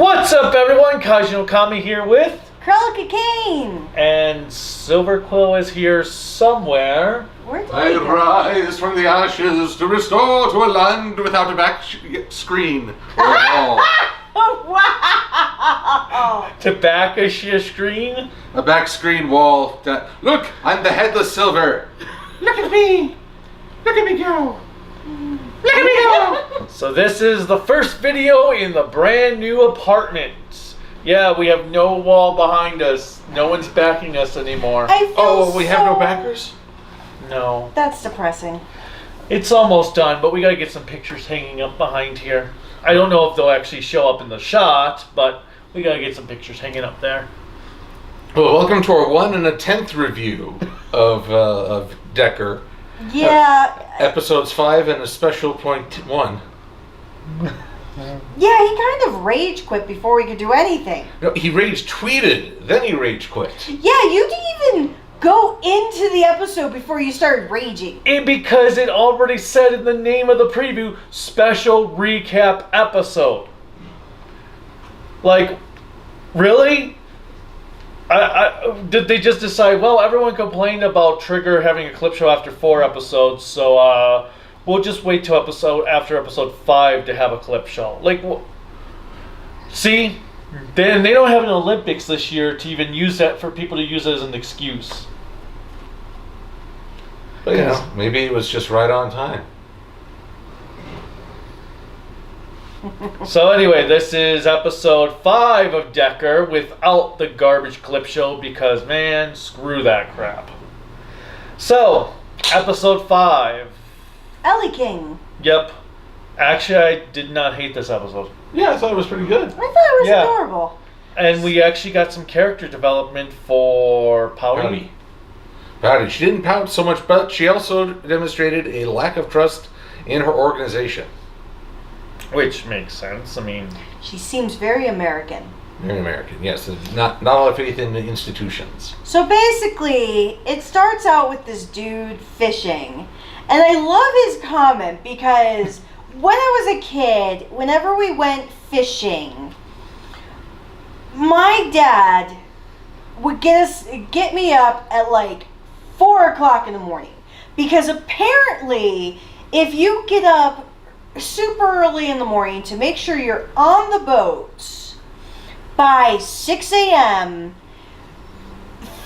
What's up, everyone? Kaiju no Kami here with Kane. And Silver Quill is here somewhere. I rise from the ashes to restore to a land without a back screen or a wall. Wow! To back a screen? A back screen wall. Look, I'm the headless Silver. Look at me. Look at me go. Look at me go. So this is the first video in the brand new apartment. Yeah, we have no wall behind us. No one's backing us anymore. We have no backers? No. That's depressing. It's almost done, but we gotta get some pictures hanging up behind here. I don't know if they'll actually show up in the shot, but we gotta get some pictures hanging up there. Well, welcome to our 1 1/10 review of Decker. Yeah. Episodes 5 and a special .1. Yeah, he kind of rage quit before we could do anything. No, he rage tweeted, then he rage quit. Yeah, you didn't even go into the episode before you started raging. Because it already said in the name of the preview, special recap episode. Like, really? Did they just decide, well, everyone complained about Trigger having a clip show after 4 episodes, so we'll just wait till after episode 5 to have a clip show. Like, see? Then they don't have an Olympics this year to even use that for people to use it as an excuse. But yeah, maybe it was just right on time. So anyway, this is episode 5 of Decker without the garbage clip show because, man, screw that crap. So, episode 5. Eleking. Yep. Actually, I did not hate this episode. Yeah, I thought it was pretty good. I thought it was adorable. And we actually got some character development for Pouty. Pouty. She didn't pout so much, but she also demonstrated a lack of trust in her organization. Which makes sense. I mean, she seems very American. Very American, yes. Not a lot of faith in the institutions. So basically, it starts out with this dude fishing. And I love his comment because when I was a kid, whenever we went fishing, my dad would get me up at like 4 o'clock in the morning. Because apparently, if you get up super early in the morning to make sure you're on the boat by 6 a.m.,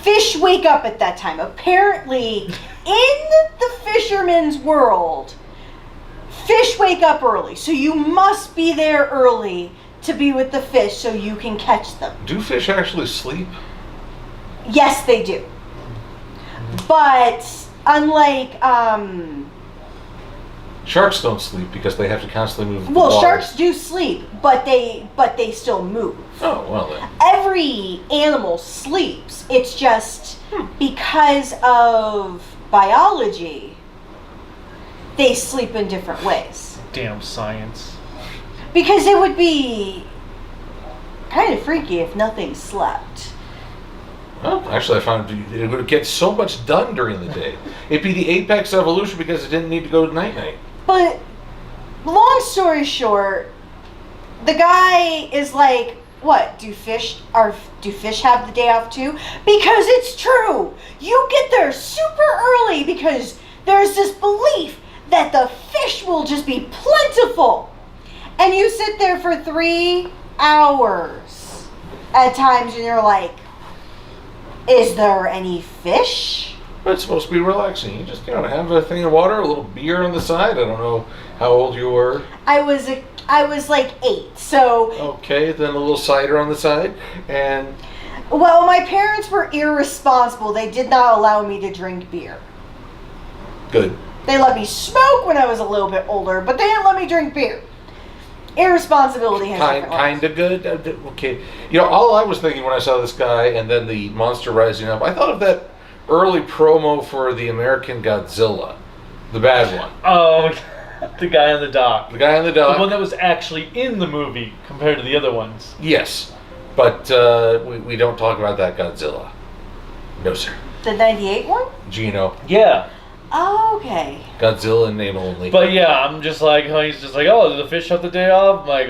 fish wake up at that time. Apparently, in the fisherman's world, fish wake up early. So you must be there early to be with the fish so you can catch them. Do fish actually sleep? Yes, they do. But unlike sharks don't sleep because they have to constantly move. Well, sharks do sleep, but they still move. Oh, well then. Every animal sleeps. It's just because of biology, they sleep in different ways. Damn science. Because it would be kind of freaky if nothing slept. Well, actually, I found it would get so much done during the day. It'd be the apex evolution because it didn't need to go to night-night. But, long story short, the guy is like, what, do fish have the day off too? Because it's true. You get there super early because there's this belief that the fish will just be plentiful. And you sit there for 3 hours at times and you're like, is there any fish? But it's supposed to be relaxing. You just, have a thing of water, a little beer on the side. I don't know how old you were. I was like 8, so... Okay, then a little cider on the side, and... Well, my parents were irresponsible. They did not allow me to drink beer. Good. They let me smoke when I was a little bit older, but they didn't let me drink beer. Irresponsibility has kind of good. Okay. All I was thinking when I saw this guy and then the monster rising up, I thought of that early promo for the American Godzilla. The bad one. Oh, the guy on the dock. The guy on the dock. The one that was actually in the movie compared to the other ones. Yes. But we don't talk about that Godzilla. No, sir. The 98 one? Gino. Yeah. Oh, okay. Godzilla in name only. But yeah, I'm just like, he's just like, oh, did the fish have the day off? I'm like,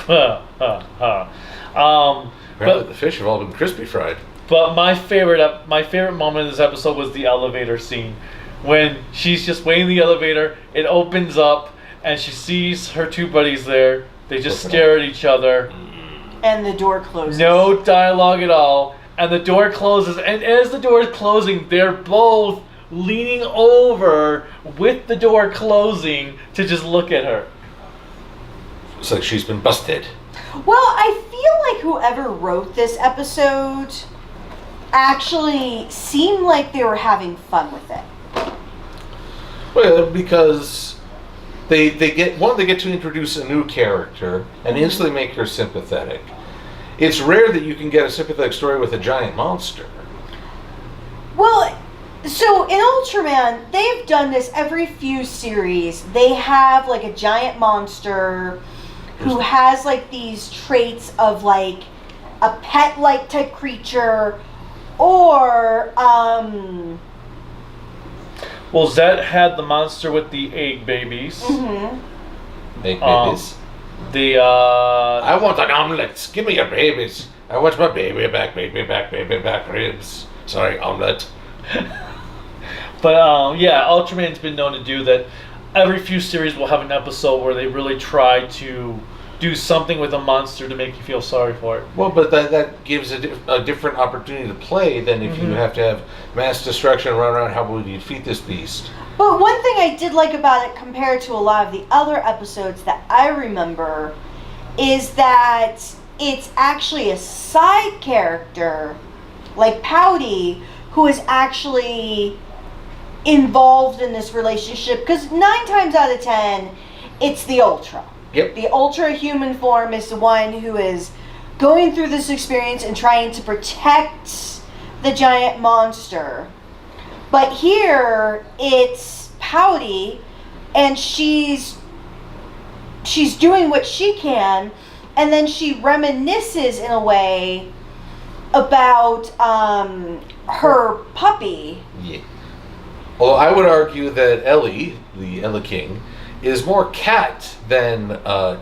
Apparently the fish have all been crispy fried. But my favorite moment in this episode was the elevator scene. When she's just waiting in the elevator, it opens up, and she sees her two buddies there. They just stare at each other. And the door closes. No dialogue at all. And the door closes. And as the door is closing, they're both leaning over with the door closing to just look at her. It's like she's been busted. Well, I feel like whoever wrote this episode actually seemed like they were having fun with it. Well, because they get to introduce a new character and instantly make her sympathetic. It's rare that you can get a sympathetic story with a giant monster. Well, so in Ultraman, they've done this every few series. They have like a giant monster who has like these traits of like a pet-like type creature, or Well, Zet had the monster with the egg babies. Egg babies. I want an omelet. Give me your babies. I want my baby back ribs. Sorry, omelet. But yeah, Ultraman's been known to do that. Every few series will have an episode where they really try to do something with a monster to make you feel sorry for it. Well, but that gives a different opportunity to play than if you have to have mass destruction, run around. How would you defeat this beast? But one thing I did like about it compared to a lot of the other episodes that I remember is that it's actually a side character, like Pouty, who is actually involved in this relationship, because 9 times out of 10, it's the Ultra. Yep. The Ultra human form is the one who is going through this experience and trying to protect the giant monster. But here, it's Pouty, and she's doing what she can, and then she reminisces in a way about her puppy. Yeah. Although I would argue that Ellie, the Eleking, is more cat than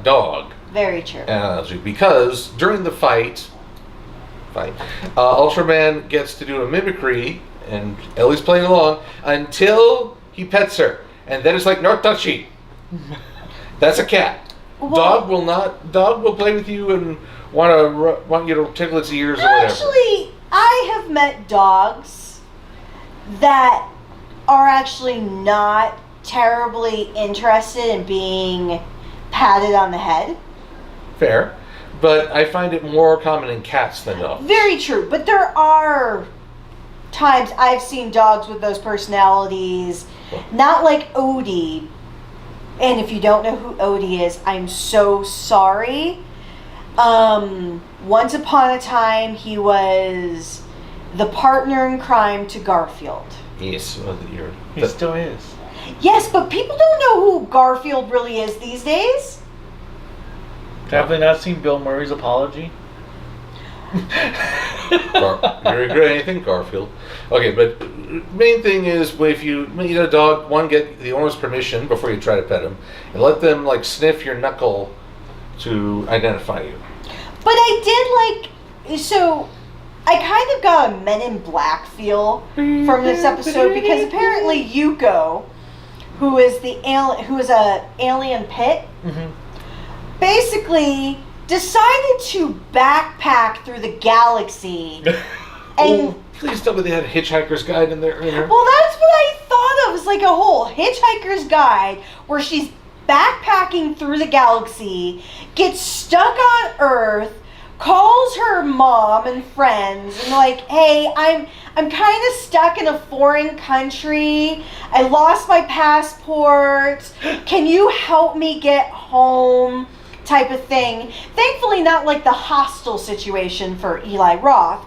dog. Very true. Analogy, because during the fight, Ultraman gets to do a mimicry, and Ellie's playing along until he pets her, and then it's like no touchy. That's a cat. Well, Dog will play with you and want you to tickle its ears or whatever. Actually, I have met dogs that are actually not terribly interested in being patted on the head. Fair. But I find it more common in cats than dogs. Very true. But there are times I've seen dogs with those personalities. Not like Odie. And if you don't know who Odie is, I'm so sorry. Once upon a time, he was the partner in crime to Garfield. Yes. He still is. Yes, but people don't know who Garfield really is these days. Have they not seen Bill Murray's apology? You regret anything, Garfield? Okay, but main thing is if you meet a dog, one, get the owner's permission before you try to pet him, and let them like sniff your knuckle to identify you. But I did so I kind of got a Men in Black feel from this episode, because apparently Yuko, who is a alien pit, basically decided to backpack through the galaxy. And please tell me they had a Hitchhiker's Guide in there. well, that's what I thought of. It's like a whole Hitchhiker's Guide where she's backpacking through the galaxy, gets stuck on Earth, calls her mom and friends and like, hey, I'm kind of stuck in a foreign country. I lost my passport. Can you help me get home? Type of thing. Thankfully not like the hostile situation for Eli Roth,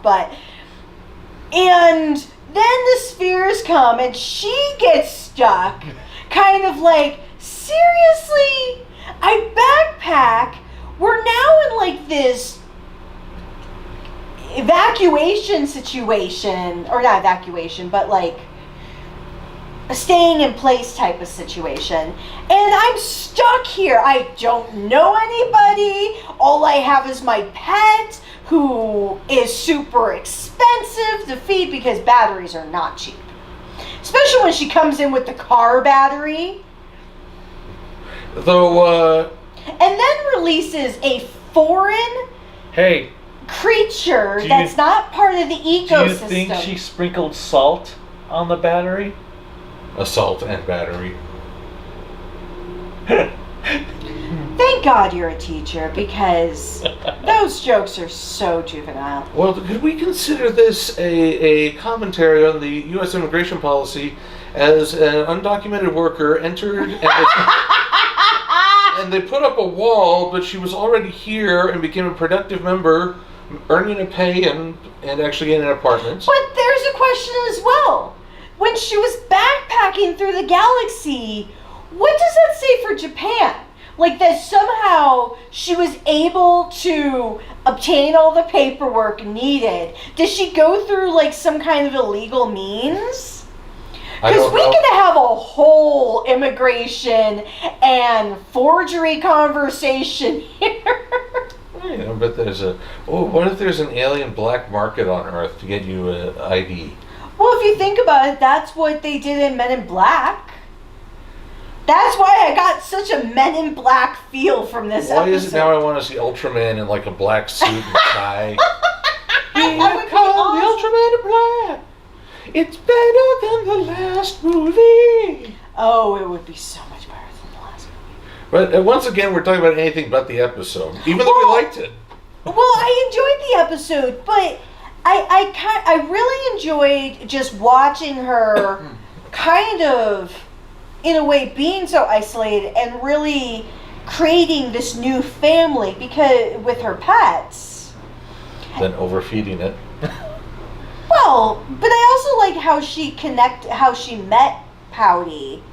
and then the spheres come and she gets stuck. Kind of like, seriously? I backpack. We're now in like this evacuation situation, or not evacuation, but like staying in place type of situation. And I'm stuck here. I don't know anybody. All I have is my pet, who is super expensive to feed because batteries are not cheap. Especially when she comes in with the car battery. Though, And then releases a foreign creature that's not part of the ecosystem. Do you think she sprinkled salt on the battery? Assault and battery. Thank God you're a teacher, because those jokes are so juvenile. Well, could we consider this a commentary on the U.S. immigration policy as an undocumented worker entered and they put up a wall, but she was already here and became a productive member, earning a pay and actually in an apartment? But there's a question as well. When she was backpacking through the galaxy, what does that say for Japan? Like that somehow she was able to obtain all the paperwork needed. Does she go through like some kind of illegal means? Because we could have a whole immigration and forgery conversation here. Yeah, but what if there's an alien black market on Earth to get you an ID? Well, if you think about it, that's what they did in Men in Black. That's why I got such a Men in Black feel from this episode. Why is it now I want to see Ultraman in like a black suit and tie? That would be awesome. The Ultraman in Black. It's better than the last movie. Oh, it would be so much better than the last movie. But once again, we're talking about anything but the episode, even though we liked it. Well, I enjoyed the episode, but I really enjoyed just watching her kind of, in a way, being so isolated and really creating this new family because with her pets. Then overfeeding it. Well, but I also like how she met Pouty,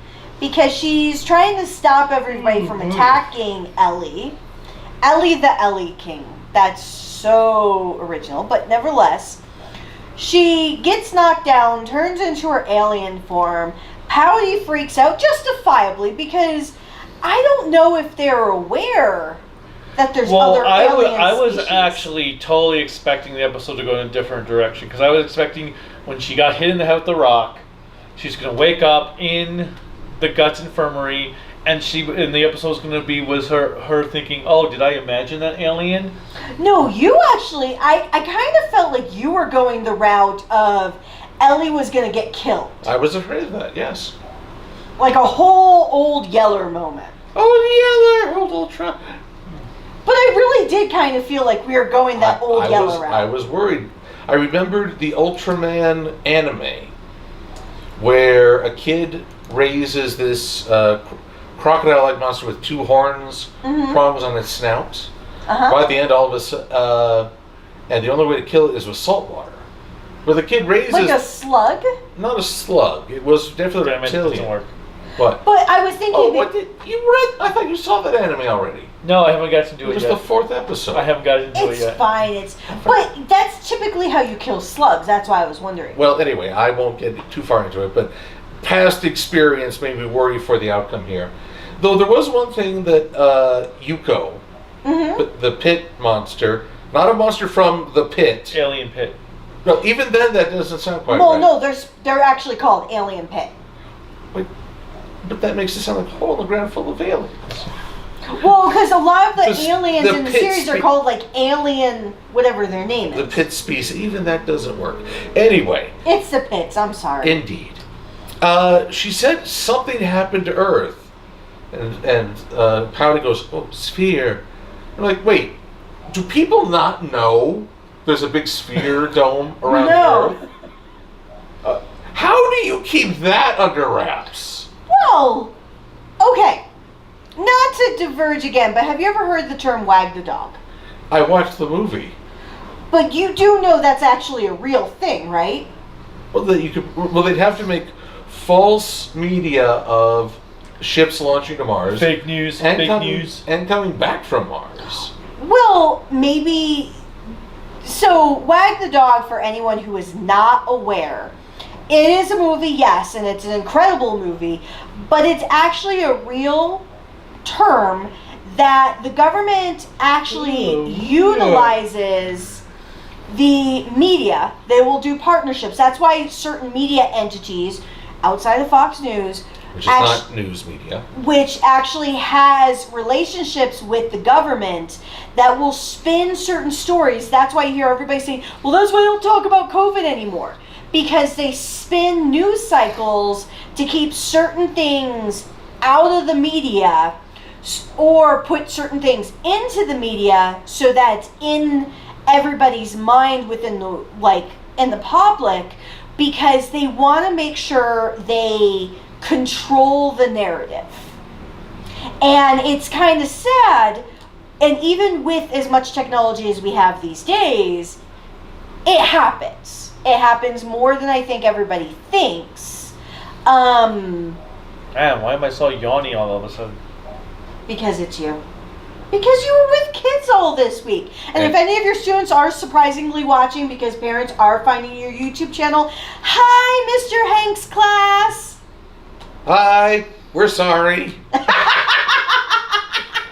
because she's trying to stop everybody from attacking Ellie. Ellie the Eleking. That's so original, but nevertheless, she gets knocked down, turns into her alien form. Pouty freaks out, justifiably, because I don't know if they're aware that there's other alien I was species. actually totally expecting the episode to go in a different direction, because I was expecting when she got hit in the head with the rock, she's going to wake up in the Guts Infirmary, and the episode was going to be her thinking, oh, did I imagine that alien? No, you actually, I kind of felt like you were going the route of Ellie was going to get killed. I was afraid of that, yes. Like a whole old Yeller moment. Oh, Yeller, old Ultra. But I really did kind of feel like we were going that old Yeller route. I was worried. I remembered the Ultraman anime, where a kid raises this crocodile-like monster with two horns, prongs on its snout. By the end, all of us, and the only way to kill it is with salt water. But the kid raises... Like a slug? Not a slug. It was definitely a reptilian. Doesn't work. What? But I was thinking... Oh, what did... You read... I thought you saw that anime already. No, I haven't got to do it was yet. the 4th episode. I haven't got to do it yet. It's fine. But that's typically how you kill slugs. That's why I was wondering. Well, anyway, I won't get too far into it, but past experience made me worry for the outcome here. Though there was one thing that Yuko, the pit monster, not a monster from the pit. Alien pit. No, even then that doesn't sound quite well, right. no, they're actually called alien pit. Wait, but that makes it sound like a hole in the ground full of aliens. Well, because a lot of the Because aliens the in the pit series are called like alien, whatever their name is. The pit species, even that doesn't work. Anyway. It's the pits, I'm sorry. Indeed. She said something happened to Earth. And Pouty goes, oh, sphere. I'm like, wait, do people not know there's a big sphere dome around Earth? How do you keep that under wraps? Well, okay. Not to diverge again, but have you ever heard the term wag the dog? I watched the movie. But you do know that's actually a real thing, right? Well, they'd have to make false media of ships launching to Mars. Fake news, and coming back from Mars. Well, maybe... So, wag the dog, for anyone who is not aware, It is a movie, yes, and it's an incredible movie, but it's actually a real term that the government actually utilizes the media. They will do partnerships. That's why certain media entities outside of Fox News, which is not news media, which actually has relationships with the government that will spin certain stories. That's why you hear everybody saying, well, that's why they don't talk about COVID anymore. Because they spin news cycles to keep certain things out of the media or put certain things into the media so that it's in everybody's mind within the, like, in the public, because they want to make sure they control the narrative. And it's kind of sad, and even with as much technology as we have these days, it happens. It happens more than I think everybody thinks. Man, why am I so yawny all of a sudden? Because it's you. Because you were with kids all this week. And if any of your students are surprisingly watching, because parents are finding your YouTube channel, hi, Mr. Hank's class. Hi, we're sorry.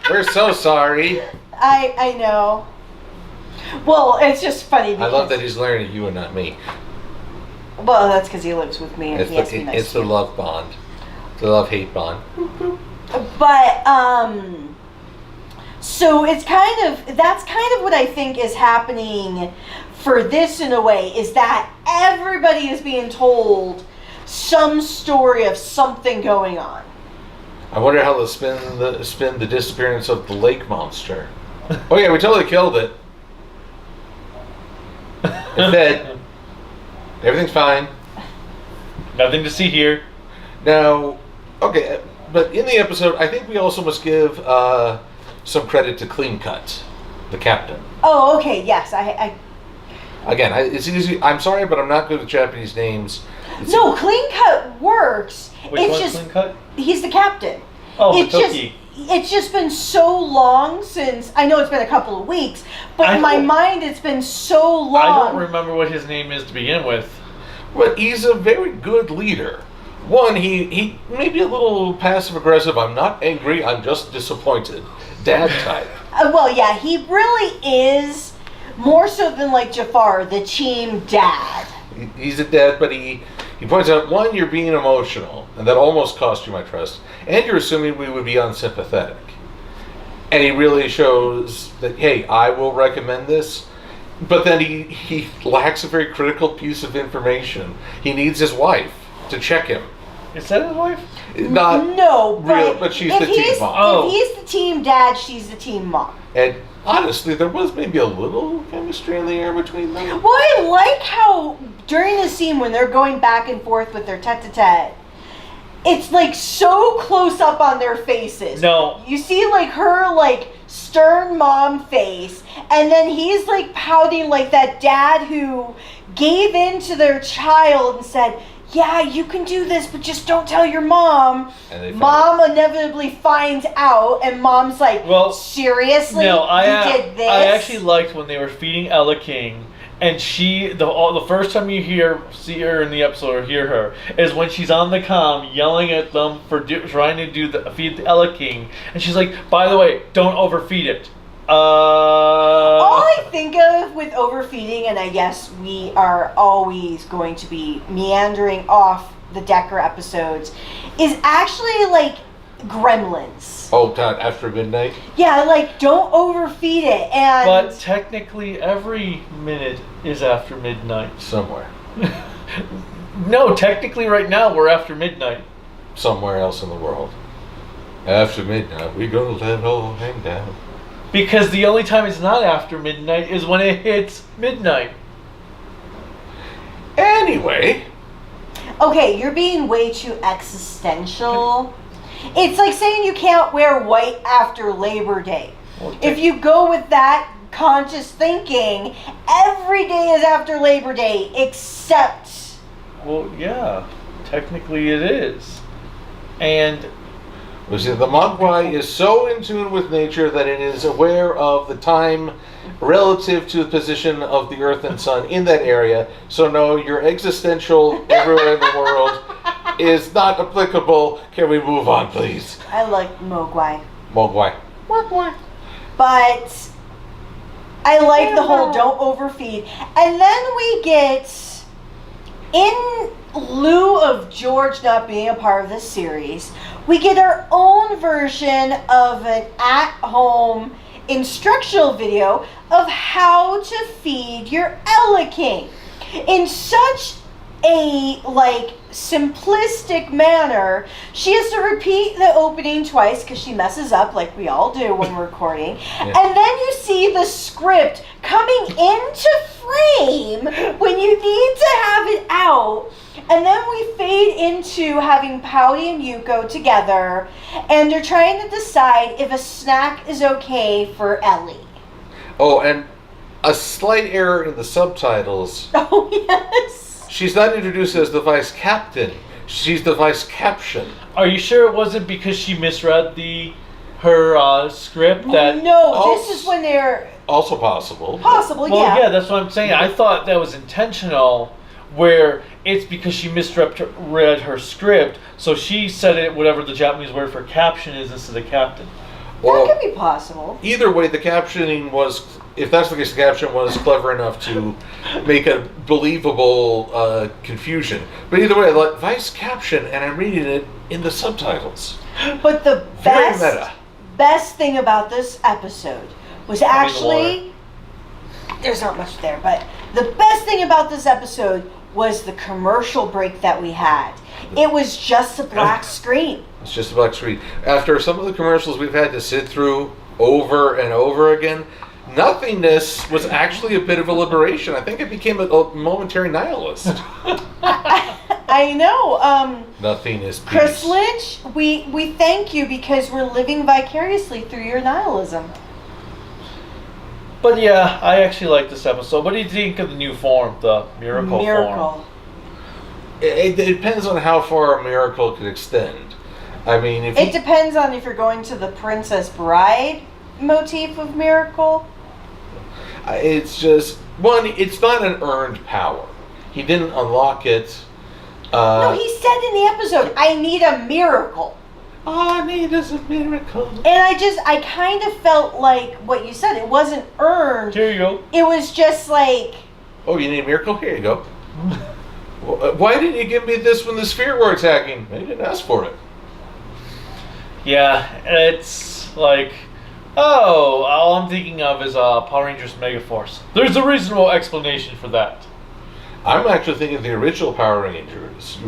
We're so sorry. I know. Well, it's just funny because... I love that he's learning at you and not me. Well, that's because he lives with me and he has to be nice. It's the love bond. The love-hate bond. But, so it's that's kind of what I think is happening for this in a way, is that everybody is being told some story of something going on. I wonder how they'll spin the disappearance of the lake monster. Oh yeah, we totally killed it. It's dead. Everything's fine. Nothing to see here. Now, okay, but in the episode, I think we also must give some credit to Clean Cut, the captain. Oh, okay, yes. Again, it's easy. I'm sorry, but I'm not good with Japanese names. No, Clean Cut works. Which one's Clean Cut? He's the captain. Oh, Toki. It's just been so long since, I know it's been a couple of weeks, but in my mind it's been so long. I don't remember what his name is to begin with. But he's a very good leader. One, he may be a little passive-aggressive. I'm not angry, I'm just disappointed. Dad type. Well, yeah, he really is, more so than like Jafar, the team dad. He's a dad, but he points out, one, you're being emotional, and that almost cost you my trust, and you're assuming we would be unsympathetic. And he really shows that, hey, I will recommend this, but then he lacks a very critical piece of information. He needs his wife to check him. Is that his wife? No, but she's the team mom. Oh. If he's the team dad, she's the team mom. And honestly, there was maybe a little chemistry in the air between them. Well, I like how during the scene when they're going back and forth with their tete-a-tete, it's like so close up on their faces. No. You see like her like stern mom face, and then he's like pouting like that dad who gave in to their child and said, yeah, you can do this, but just don't tell your mom. And mom inevitably finds out, and mom's like, well, seriously? No, you did this? I actually liked when they were feeding Eleking, and the first time you see her in the episode or hear her is when she's on the comm yelling at them for trying to feed the Eleking, and she's like, by the way, don't overfeed it. All I think of with overfeeding, and I guess we are always going to be meandering off the Decker episodes, is actually like Gremlins. Oh, God, after midnight? Yeah, like don't overfeed it. And but technically every minute is after midnight. Somewhere. No, technically right now we're after midnight. Somewhere else in the world. After midnight, we gonna let it all hang down. Because the only time it's not after midnight is when it hits midnight. Anyway. Okay, you're being way too existential. It's like saying you can't wear white after Labor Day. Well, if you go with that conscious thinking, every day is after Labor Day except... Well, yeah. Technically it is. And... You see, the Mogwai is so in tune with nature that it is aware of the time relative to the position of the Earth and Sun in that area. So no, your existential everywhere in the world is not applicable. Can we move on, please? I like Mogwai. Mogwai. Mogwai. But I like the whole don't overfeed. And then we get, in lieu of George not being a part of this series, we get our own version of an at-home instructional video of how to feed your Eleking in such a simplistic manner. She has to repeat the opening twice because she messes up like we all do when we're recording. Yeah. And then you see the script coming into frame when you need to have it out. And then we fade into having Pouty and Yuko together, and they're trying to decide if a snack is okay for Ellie. Oh, and a slight error in the subtitles. Oh, yes. She's not introduced as the vice captain. She's the vice caption. Are you sure it wasn't because she misread her script? That no, this is when they're also possible. Possible, well, yeah. Yeah, that's what I'm saying. I thought that was intentional, where it's because she misread her script, so she said it whatever the Japanese word for caption is instead of captain. Well, that could be possible. Either way, the captioning was, if that's the case, the caption was clever enough to make a believable confusion. But either way, like vice caption, and I'm reading it in the subtitles. But the very meta. Best thing about this episode was actually, there's not much there, but the best thing about this episode was the commercial break that we had. It was just a black screen. It's just a black screen. After some of the commercials we've had to sit through over and over again, nothingness was actually a bit of a liberation. I think it became a momentary nihilist. I know. Nothing is peace. Chris Lynch, we thank you because we're living vicariously through your nihilism. But yeah, I actually like this episode. What do you think of the new form, the miracle form? It depends on how far a miracle could extend. I mean, it depends on if you're going to the Princess Bride motif of miracle. It's just it's not an earned power. He didn't unlock it. No, he said in the episode, "I need a miracle." All I need is a miracle. And I kind of felt like what you said. It wasn't earned. Here you go. It was just like, oh, you need a miracle? Here you go. Why didn't you give me this when the sphere were attacking? I didn't ask for it. Yeah, it's like, oh, all I'm thinking of is Power Rangers Megaforce. There's a reasonable explanation for that. I'm actually thinking of the original Power Rangers.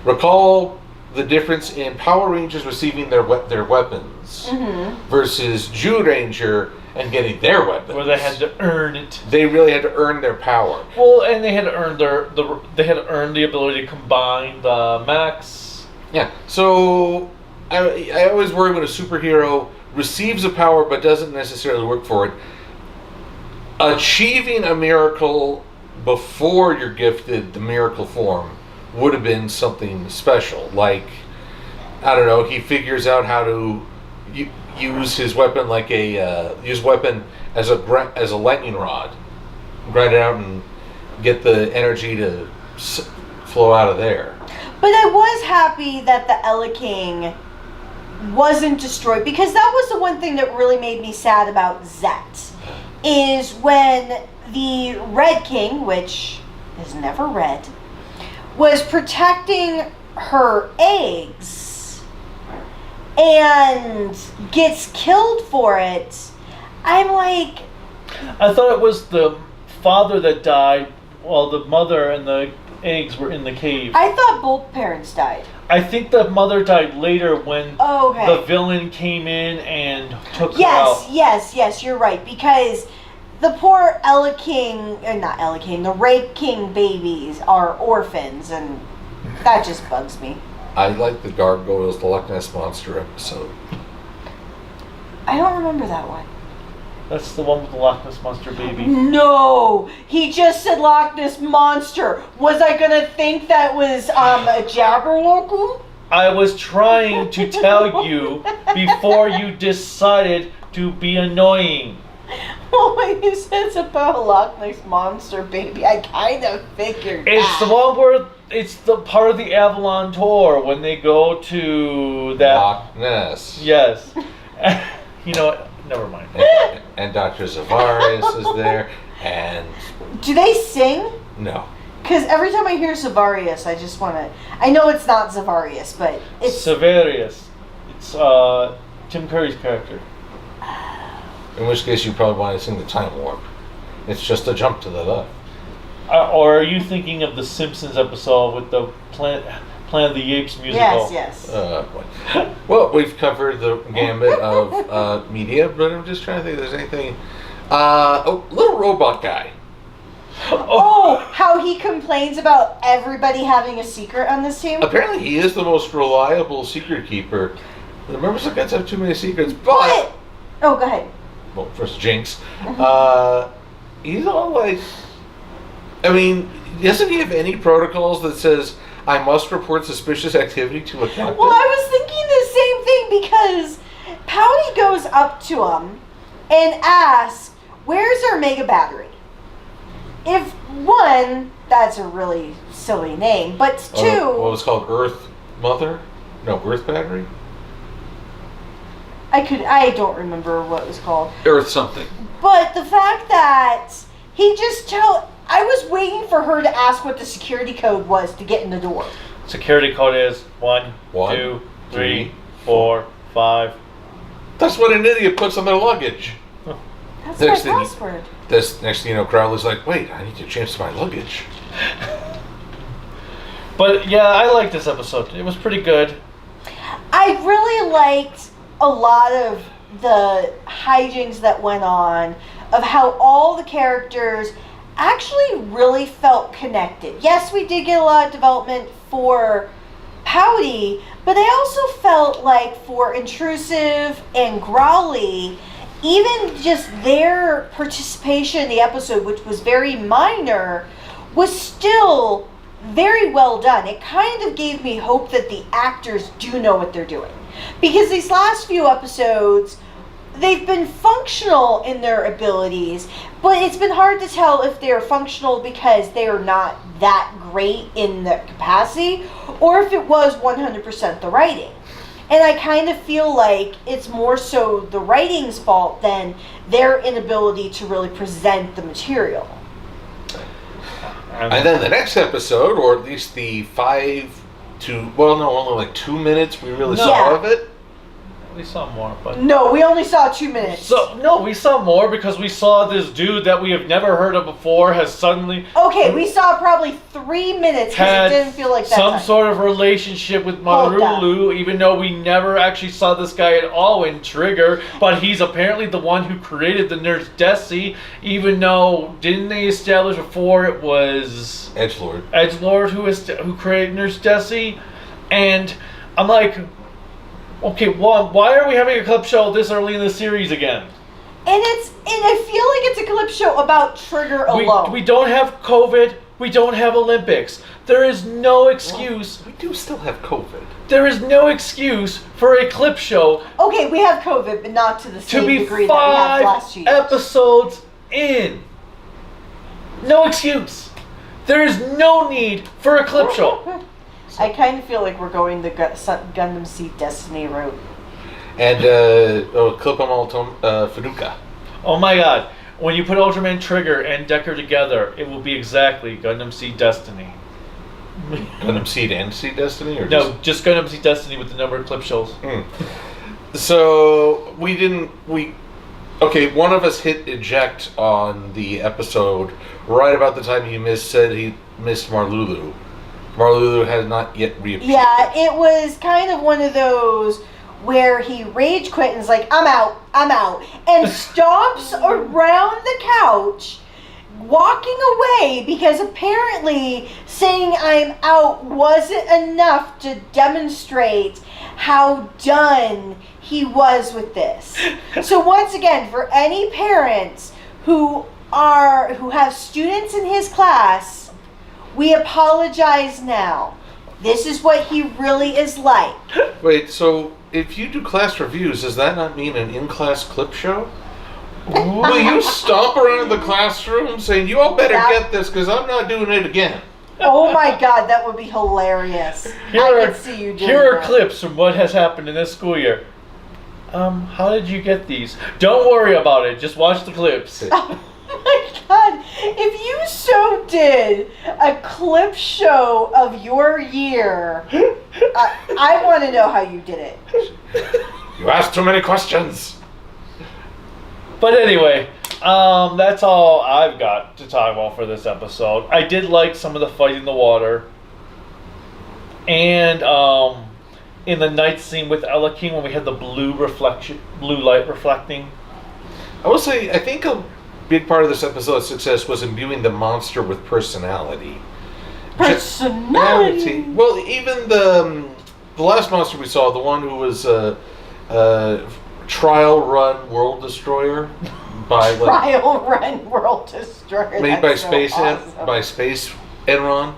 Recall the difference in Power Rangers receiving their weapons versus Jew Ranger and getting their weapons. Where they had to earn it. They really had to earn their power. Well, and they had to earn they had to earn the ability to combine the mechs. Yeah. So I always worry when a superhero receives a power but doesn't necessarily work for it. Achieving a miracle before you're gifted the miracle form would have been something special. Like, I don't know, he figures out how to use his weapon like weapon as a lightning rod, grind it out and get the energy to flow out of there. But I was happy that the Eleking wasn't destroyed, because that was the one thing that really made me sad about Zet, is when the Red King, which is never red, was protecting her eggs and gets killed for it. I'm like, I thought it was the father that died while the mother and the eggs were in the cave. I thought both parents died. I think the mother died later when the villain came in and took her out. Yes, you're right, because the poor the Red King babies are orphans, and that just bugs me. I like the Gargoyles, the Loch Ness Monster episode. I don't remember that one. That's the one with the Loch Ness Monster baby. No! He just said Loch Ness Monster. Was I gonna think that was a Jabberwocky? I was trying to tell you before you decided to be annoying. Well, when you said it's about a Loch Ness Monster, baby, I kind of figured It's the one where it's the part of the Avalon tour when they go to that. Loch Ness. Yes. You know what? Never mind. And Dr. Zavarius is there, and... Do they sing? No. Because every time I hear Zavarius, I just want to... I know it's not Zavarius, but it's... Zavarius. It's Tim Curry's character. In which case you probably want to sing the Time Warp. It's just a jump to the left. Or are you thinking of the Simpsons episode with the Planet of the Apes musical? Yes. Boy. Well, we've covered the gambit of media, but I'm just trying to think if there's anything... little robot guy. Oh, how he complains about everybody having a secret on this team? Apparently he is the most reliable secret keeper. The members of Guts have too many secrets, but... Oh, go ahead. Well, first Jinx. He's all like... I mean, doesn't he have any protocols that says, I must report suspicious activity to a captain? Well, I was thinking the same thing because Pouty goes up to him and asks, where's our mega battery? If one, that's a really silly name, but two... what was it called? Earth Mother? No, Earth Battery? I don't remember what it was called. Earth something. But the fact that he just I was waiting for her to ask what the security code was to get in the door. Security code is 1, 2, 3, 4, 5. That's what an idiot puts on their luggage. That's Next my thing password. Next thing you know, Crowley's like, wait, I need to change my luggage. But yeah, I liked this episode. It was pretty good. I really liked a lot of the hijinks that went on, of how all the characters actually really felt connected. Yes, we did get a lot of development for Pouty, but I also felt like for Intrusive and Growly, even just their participation in the episode, which was very minor, was still very well done. It kind of gave me hope that the actors do know what they're doing. Because these last few episodes, they've been functional in their abilities, but it's been hard to tell if they're functional because they are not that great in the capacity, or if it was 100% the writing. And I kind of feel like it's more so the writing's fault than their inability to really present the material. And then the next episode, or at least the 5 to, well, no, only like 2 minutes we really saw of it. We saw more, but... No, we only saw 2 minutes. No, we saw more because we saw this dude that we have never heard of before has suddenly... Okay, we saw probably 3 minutes because it didn't feel like that some time. sort of relationship with Marulu, even though we never actually saw this guy at all in Trigger, but he's apparently the one who created the Nurse Desi, even though, didn't they establish before it was... Edgelord who created Nurse Desi? And I'm like... Okay, why are we having a clip show this early in the series again? And I feel like it's a clip show about Trigger alone. We don't have COVID. We don't have Olympics. There is no excuse. Well, we do still have COVID. There is no excuse for a clip show. Okay, we have COVID, but not to the same degree that we had last year. 5 episodes in. No excuse. There is no need for a clip show. I kind of feel like we're going the Gundam Seed Destiny route. And clip on Faduka. Oh my god. When you put Ultraman Trigger and Decker together, it will be exactly Gundam Seed Destiny. Gundam Seed and Seed Destiny? Or no, just Gundam Seed Destiny with the number of clip shows. So, one of us hit eject on the episode right about the time he said he missed Marlulu. Marlulu had not yet reappeared. Yeah, it was kind of one of those where he rage quit and is like, I'm out, and stomps around the couch, walking away because apparently saying I'm out wasn't enough to demonstrate how done he was with this. So once again, for any parents who have students in his class, we apologize now. This is what he really is like. Wait, so if you do class reviews, does that not mean an in-class clip show? Will you stomp around in the classroom saying, you all better get this because I'm not doing it again? Oh my God, that would be hilarious. I could see you doing Here are that. clips from what has happened in this school year. How did you get these? Don't worry about it. Just watch the clips. Oh my God, if you so did a clip show of your year, I want to know how you did it. You asked too many questions. But anyway, that's all I've got to talk about for this episode. I did like some of the fight in the water. And in the night scene with Eleking when we had the blue light reflecting. I will say, I think a big part of this episode's success was imbuing the monster with personality. Personality? Well, even the last monster we saw, the one who was trial run world destroyer by Trial run world destroyer. made That's by so Space awesome. Enron,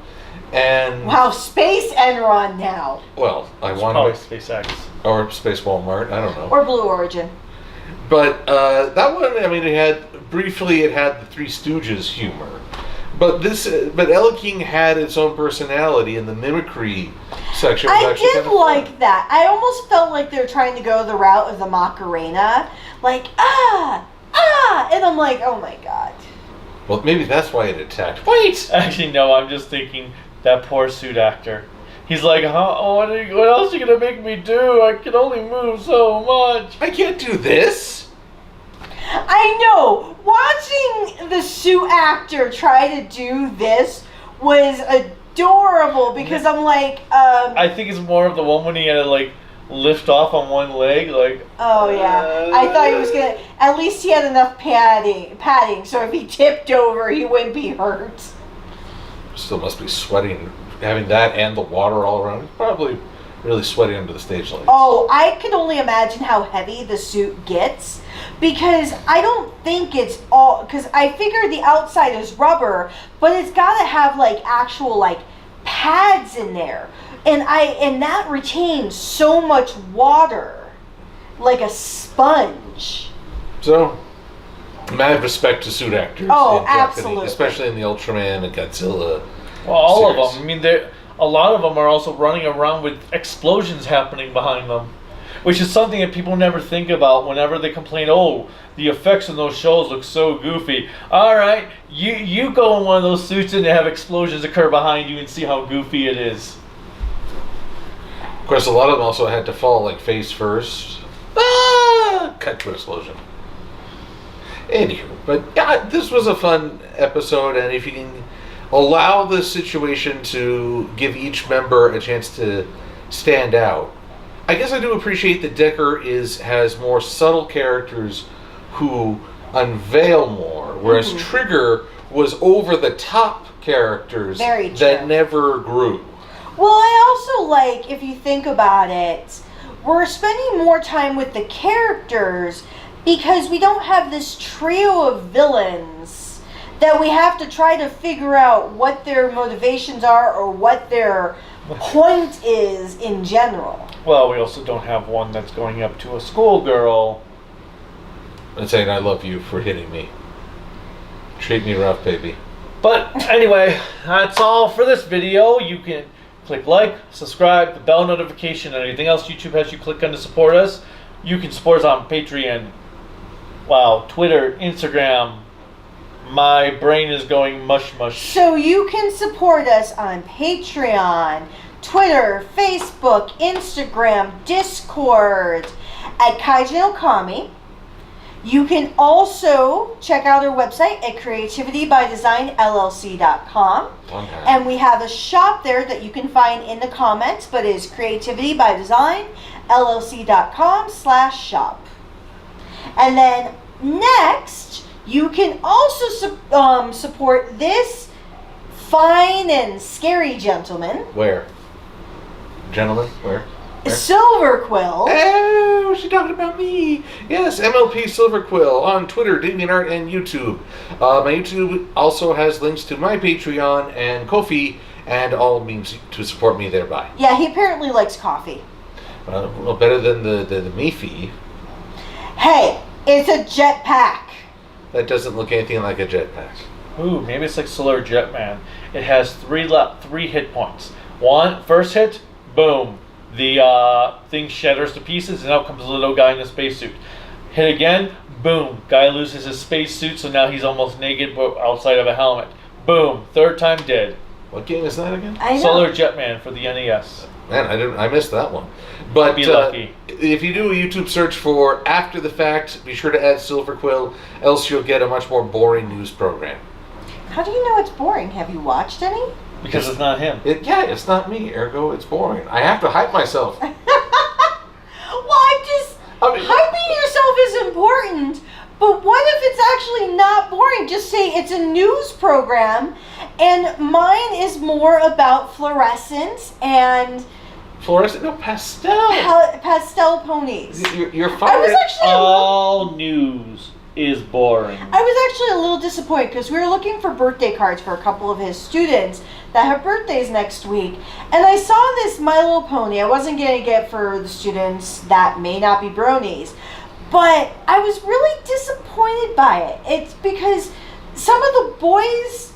and Wow, Space Enron now. well, I It's want probably SpaceX. or Space Walmart, I don't know. Or Blue Origin. But that one, I mean, it had the Three Stooges humor. But Eleking had its own personality in the mimicry section. Was I actually did kind of fun. like that. I almost felt like they were trying to go the route of the Macarena. Like, and I'm like, oh my God. Well, maybe that's why it attacked. Wait! Actually, no, I'm just thinking that poor suit actor. He's like, what else are you going to make me do? I can only move so much. I can't do this! I know. Watching the suit actor try to do this was adorable because I'm like, I think it's more of the one when he had to, like, lift off on one leg, like... oh yeah. I thought he was going to... At least he had enough padding, so if he tipped over, he wouldn't be hurt. Still must be sweating, having that and the water all around. Probably really sweaty under the stage lights. Oh, I can only imagine how heavy the suit gets because I don't think it's all... Because I figure the outside is rubber, but it's got to have, like, actual, like, pads in there. And that retains so much water, like a sponge. So, mad respect to suit actors. Oh, in Japanese, absolutely. especially in the Ultraman and Godzilla. Well, all series. of them. I mean, a lot of them are also running around with explosions happening behind them, which is something that people never think about whenever they complain, oh, the effects in those shows look so goofy. All right, you go in one of those suits and have explosions occur behind you and see how goofy it is. Of course, a lot of them also had to fall like face first. Cut to an explosion. Anywho, but yeah, this was a fun episode, and if you can allow the situation to give each member a chance to stand out, I guess I do appreciate that Decker has more subtle characters who unveil more, whereas Trigger was over the top characters Very that true. never grew. Well, I also like, if you think about it, we're spending more time with the characters because we don't have this trio of villains that we have to try to figure out what their motivations are or what their point is in general. Well, we also don't have one that's going up to a schoolgirl. And saying, I love you for hitting me. Treat me rough, baby. But anyway, that's all for this video. You can click like, subscribe, the bell notification, and anything else YouTube has you click on to support us. You can support us on Patreon, wow, Twitter, Instagram. My brain is going mush mush. So you can support us on Patreon, Twitter, Facebook, Instagram, Discord, at Kaiju Okami. You can also check out our website at creativitybydesignllc.com. And we have a shop there that you can find in the comments, but it is creativitybydesignllc.com/shop. And then next, you can also support this fine and scary gentleman, Where? Gentlemen, where? Silver Quill. Oh, she's talking about me. Yes, MLP Silverquill on Twitter, DeviantArt, and YouTube. My YouTube also has links to my Patreon and Ko-fi, and all means to support me thereby. Yeah, he apparently likes coffee. Well, better than the Miffy. Hey, it's a jetpack. That doesn't look anything like a jetpack. Ooh, maybe it's like Solar Jetman. It has three hit points. First hit, boom. The thing shatters to pieces, and out comes a little guy in a spacesuit. Hit again, boom. Guy loses his spacesuit, so now he's almost naked but outside of a helmet. Boom. Third time dead. What game is that again? I know. Solar Jetman for the NES. Man, I missed that one. But Be lucky. If you do a YouTube search for After the Fact, be sure to add Silver Quill, else you'll get a much more boring news program. How do you know it's boring? Have you watched any? Because it's not him. It's not me, ergo it's boring. I have to hype myself. Well, hyping yourself is important, but what if it's actually not boring? Just say it's a news program, and mine is more about fluorescence and Fluorescent? No, pastel. pastel ponies. You're I fired. was actually All news is boring. I was actually a little disappointed because we were looking for birthday cards for a couple of his students that have birthdays next week, and I saw this My Little Pony. I wasn't going to get for the students that may not be bronies, but I was really disappointed by it. It's because some of the boys'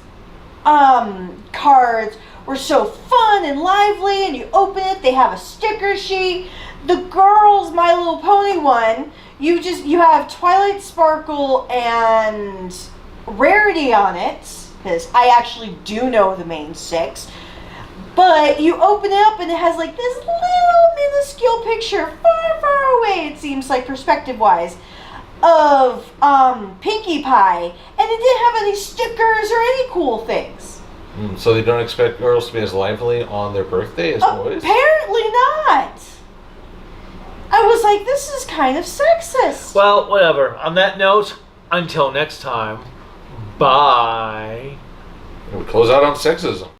cards were so fun and lively, and you open it, they have a sticker sheet. The girls' My Little Pony one, you have Twilight Sparkle and Rarity on it, because I actually do know the main six. But you open it up and it has like this little minuscule picture, far, far away, it seems like perspective-wise, of Pinkie Pie, and it didn't have any stickers or any cool things. So they don't expect girls to be as lively on their birthday as boys? Apparently not. I was like, this is kind of sexist. Well, whatever. On that note, until next time, bye. We close out on sexism.